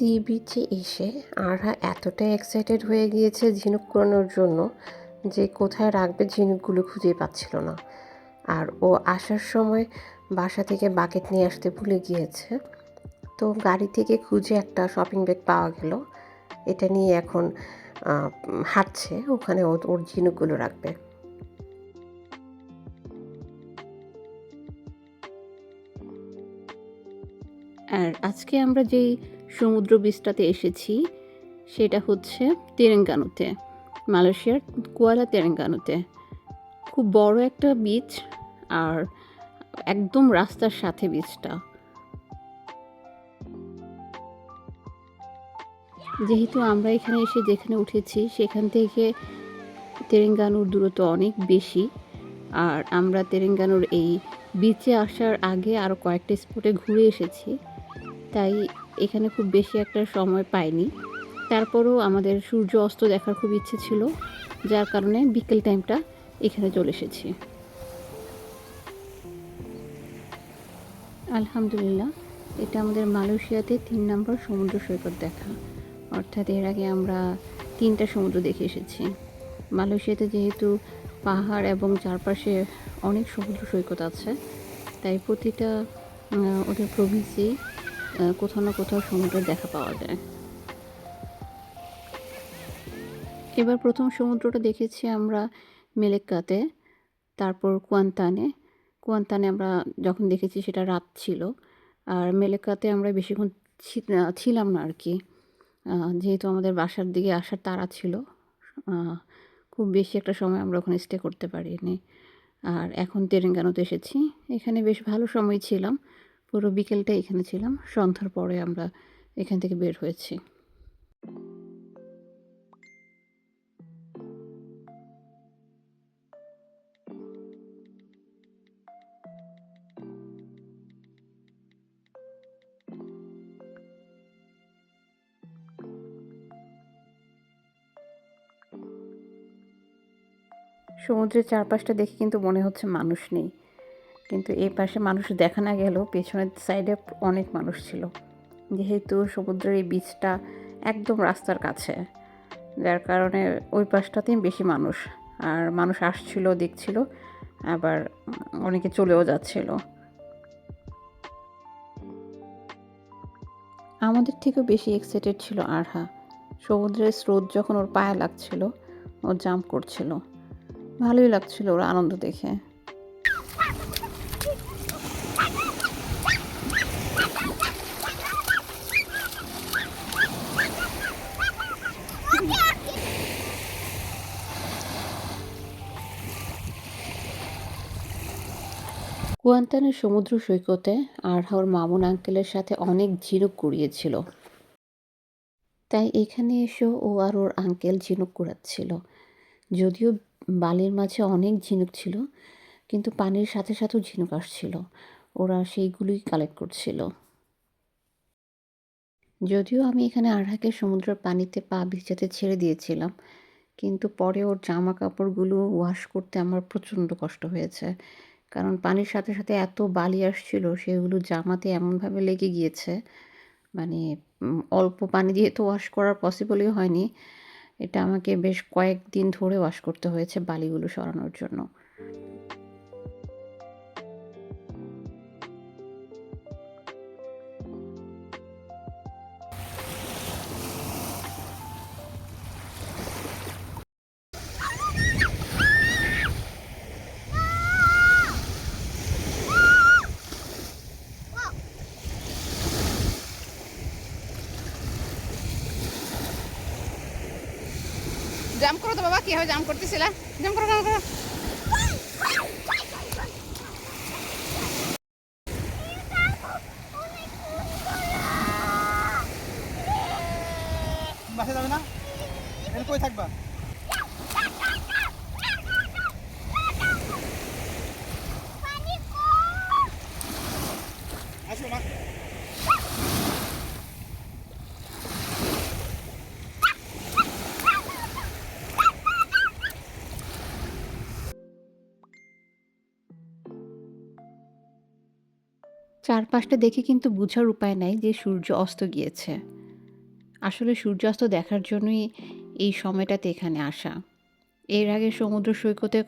C বিচে এসে আরহা এতটাই এক্সাইটেড হয়ে গিয়েছে ঝিনুক কুড়ানোর জন্য যে কোথায় রাখবে ঝিনুকগুলো খুঁজে পাচ্ছিল না। আর ও আসার সময় বাসা থেকে বাকেট নিয়ে আসতে ভুলে গিয়েছে। তো গাড়ি থেকে খুঁজে একটা শপিং ব্যাগ পাওয়া গেল। এটা নিয়ে এখন হাঁটছে, ওখানে ওর ঝিনুকগুলো রাখবে। আর আজকে আমরা যেই সমুদ্র বীচটাতে এসেছি সেটা হচ্ছে তেরেঙ্গানুতে, মালয়েশিয়ার কুয়ালা তেরেঙ্গানুতে। খুব বড় একটা বিচ, আর একদম রাস্তার সাথে বিচটা। যেহেতু আমরা এখানে এসে যেখানে উঠেছি সেখান থেকে তেরেঙ্গানুর দূরত্ব অনেক বেশি, আর আমরা তেরেঙ্গানুর এই বিচে আসার আগে আরও কয়েকটা স্পটে ঘুরে এসেছি, তাই এখানে খুব বেশি একটা সময় পাইনি। তারপরেও আমাদের সূর্য অস্ত দেখার খুব ইচ্ছে ছিল, যার কারণে বিকেল টাইমটা এখানে চলে এসেছি। আলহামদুলিল্লাহ, এটা আমাদের মালয়েশিয়াতে 3 নম্বর সমুদ্র সৈকত দেখা, অর্থাৎ এর আগে আমরা 3টা সমুদ্র দেখে এসেছি। মালয়েশিয়াতে যেহেতু পাহাড় এবং চারপাশে অনেক সমুদ্র সৈকত আছে, তাই প্রতিটা ওদের প্রভিন্সেই কোথাও না কোথাও সমুদ্রের দেখা পাওয়া যায়। এবার প্রথম সমুদ্রটা দেখেছি আমরা মেলেক্কাতে, তারপর কুয়ান্তানে আমরা যখন দেখেছি সেটা রাত ছিল। আর মেলেক্কাতে আমরা বেশিক্ষণ ছিলাম না আর কি, যেহেতু আমাদের বাসার দিকে আসার তাড়া ছিল। খুব বেশি একটা সময় আমরা ওখানে স্টে করতে পারিনি। আর এখন তেরেঙ্গানুতে এসেছি, এখানে বেশ ভালো সময় ছিলাম, পুরো বিকেলটা এখানে ছিলাম, সন্ধ্যার পরে আমরা এখান থেকে বের হয়েছি। সমুদ্রের চারপাশটা দেখে কিন্তু মনে হচ্ছে মানুষ নেই, কিন্তু এই পাশে মানুষ দেখা না গেলেও পেছনের সাইডে অনেক মানুষ ছিল, যেহেতু সমুদ্রের এই বিচটা একদম রাস্তার কাছে, যার কারণে ওই পাশটাতেই বেশি মানুষ। আর মানুষ আসছিল, দেখছিল, আবার অনেকে চলেও যাচ্ছিল। আমাদের থেকেও বেশি এক্সাইটেড ছিল আরহা। সমুদ্রের স্রোত যখন ওর পায়ে লাগছিল, ও জাম্প করছিল, ভালোই লাগছিল ওর আনন্দ দেখে। কুয়ান্তানের সমুদ্র সৈকতে আরহা ওর মামুন আঙ্কেলের সাথে অনেক ঝিনুক কুড়িয়েছিল, তাই এখানে এসেও ও আর ওর আঙ্কেল ঝিনুক কুড়াচ্ছিল। যদিও বালির মাঝে অনেক ঝিনুক ছিল, কিন্তু পানির সাথে সাথেও ঝিনুক আসছিল, ওরা সেইগুলোই কালেক্ট করছিল। যদিও আমি এখানে আরহাকে সমুদ্রের পানিতে পা ভিজাতে ছেড়ে দিয়েছিলাম, কিন্তু পরে ওর জামা কাপড়গুলো ওয়াশ করতে আমার প্রচণ্ড কষ্ট হয়েছে, কারণ পানির সাথে সাথে এত বালি আসছিল, সেগুলো জামাতে এমনভাবে লেগে গিয়েছে, মানে অল্প পানি দিয়ে তো ওয়াশ করার পসিবলই হয়নি। এটা আমাকে বেশ কয়েকদিন ধরে ওয়াশ করতে হয়েছে বালিগুলো সরানোর জন্য। জাম্প করো তো বাবা, কিভাবে জাম্প করতেছিলা? জাম্প করো, করো, করো। বাসা যাবে না? এর কই থাকবা? আসো মা। চারপাশটা দেখে কিন্তু বোঝার উপায় নাই যে সূর্য অস্ত গিয়েছে। আসলে সূর্যাস্ত দেখার জন্যই এই সময়টাতে এখানে আসা। এর আগে সমুদ্র সৈকতে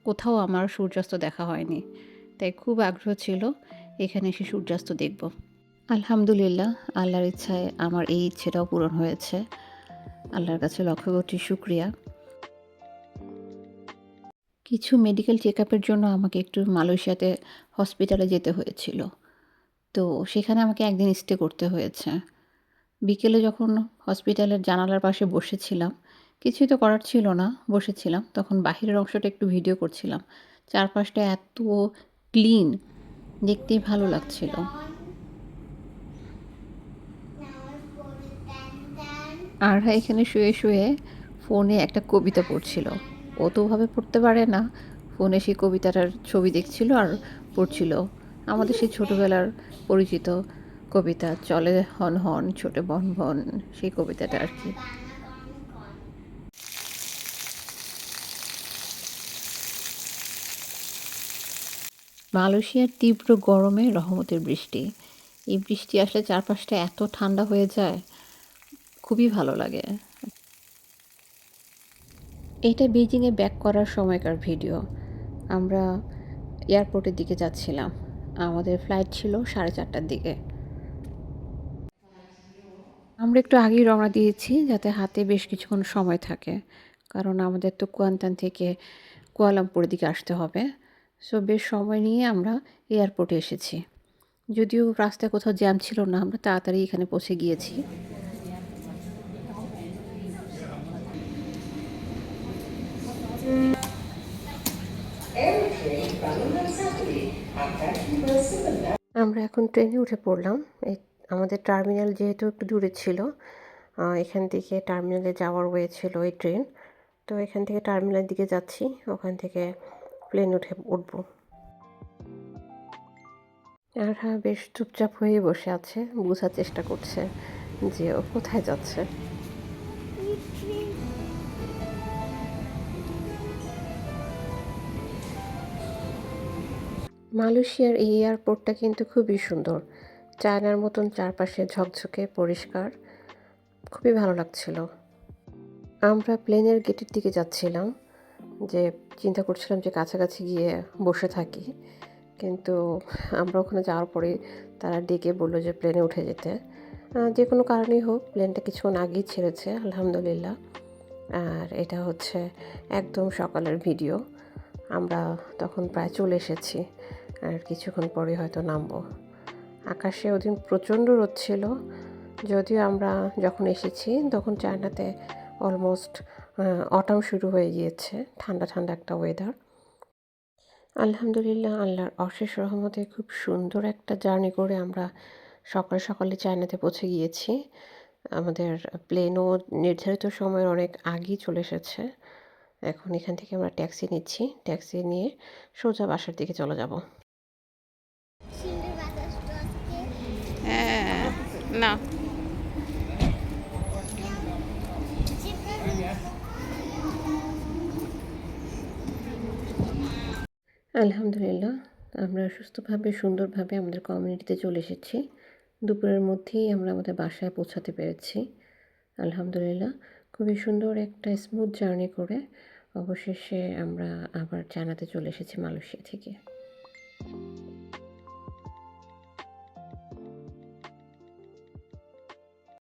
কোথাও আমার সূর্যাস্ত দেখা হয়নি, তাই খুব আগ্রহ ছিল এখানে এসে সূর্যাস্ত দেখব। আলহামদুলিল্লাহ, আল্লাহর ইচ্ছায় আমার এই ইচ্ছেটাও পূরণ হয়েছে। আল্লাহর কাছে লক্ষ কোটি শুকরিয়া। কিছু মেডিকেল চেক আপের জন্য আমাকে একটু মালয়েশিয়াতে হসপিটালে যেতে হয়েছিল, তো সেখানে আমাকে একদিন স্টে করতে হয়েছে। বিকেলে যখন হসপিটালের জানালার পাশে বসেছিলাম, কিছুই তো করার ছিল না, বসেছিলাম, তখন বাহিরের অংশটা একটু ভিডিও করছিলাম। চারপাশটা এত ক্লিন, দেখতেই ভালো লাগছিল। আরহা এখানে শুয়ে শুয়ে ফোনে একটা কবিতা পড়ছিল। ও তো ওভাবে পড়তে পারে না, ফোনে সেই কবিতাটার ছবি দেখছিল আর পড়ছিল। আমাদের সেই ছোটোবেলার পরিচিত কবিতা, চলে হন হন ছোটে বন বন, সেই কবিতাটা আর কি। মালয়েশিয়ার তীব্র গরমে রহমতের বৃষ্টি। এই বৃষ্টি আসলে চারপাশটা এত ঠান্ডা হয়ে যায়, খুবই ভালো লাগে। এটা বেজিংয়ে ব্যাক করার সময়কার ভিডিও। আমরা এয়ারপোর্টের দিকে যাচ্ছিলাম। আমাদের ফ্লাইট ছিল 4:30টার দিকে। আমরা একটু আগেই রওনা দিয়েছি যাতে হাতে বেশ কিছুক্ষণ সময় থাকে, কারণ আমাদের তো কুয়ান্তান থেকে কুয়ালালামপুরের দিকে আসতে হবে। সো বেশ সময় নিয়ে আমরা এয়ারপোর্টে এসেছি। যদিও রাস্তায় কোথাও জ্যাম ছিল না, আমরা তাড়াতাড়ি এখানে পৌঁছে গিয়েছি। আমরা এখন ট্রেনে উঠে পড়লাম। এই আমাদের টার্মিনাল যেহেতু একটু দূরে ছিল, এখান থেকে টার্মিনালে যাওয়ার ওয়ে ছিল এই ট্রেন। তো এখান থেকে টার্মিনালের দিকে যাচ্ছি, ওখান থেকে প্লেন উঠবো। আর হ্যাঁ, বেশ চুপচাপ হয়ে বসে আছে, বোঝার চেষ্টা করছে যে ও কোথায় যাচ্ছে। মালয়েশিয়ার এই এয়ারপোর্টটা কিন্তু খুবই সুন্দর, চায়নার মতন চারপাশে ঝকঝকে পরিষ্কার, খুবই ভালো লাগছিল। আমরা প্লেনের গেটের দিকে যাচ্ছিলাম, যে চিন্তা করছিলাম যে কাছাকাছি গিয়ে বসে থাকি, কিন্তু আমরা ওখানে যাওয়ার পরে তারা ডেকে বললো যে প্লেনে উঠে যেতে। যে কোনো কারণেই হোক, প্লেনটা কিছুক্ষণ আগেই ছেড়েছে আলহামদুলিল্লাহ। আর এটা হচ্ছে একদম সকালের ভিডিও। আমরা তখন প্রায় চলে এসেছি, আর কিছুক্ষণ পরে হয়তো নামবো। আকাশে ওদিন প্রচণ্ড রোদ ছিল, যদিও আমরা যখন এসেছি তখন চায়নাতে অলমোস্ট অটাম শুরু হয়ে গিয়েছে, ঠান্ডা ঠান্ডা একটা ওয়েদার। আলহামদুলিল্লাহ, আল্লাহর অশেষ রহমতে খুব সুন্দর একটা জার্নি করে আমরা সকাল সকালে চায়নাতে পৌঁছে গিয়েছি। আমাদের প্লেনও নির্ধারিত সময়ের অনেক আগেই চলে এসেছে। এখন এখান থেকে আমরা ট্যাক্সি নিচ্ছি, ট্যাক্সি নিয়ে সোজা বাসার দিকে চলে যাব। হ্যাঁ, না আলহামদুলিল্লাহ, আমরা সুস্থভাবে সুন্দরভাবে আমাদের কমিউনিটিতে চলে এসেছি। দুপুরের মধ্যেই আমরা আমাদের বাসায় পৌঁছাতে পেরেছি আলহামদুলিল্লাহ। খুবই সুন্দর একটা স্মুথ জার্নি করে অবশেষে আমরা আবার চায়নাতে চলে এসেছি মালয়েশিয়া থেকে।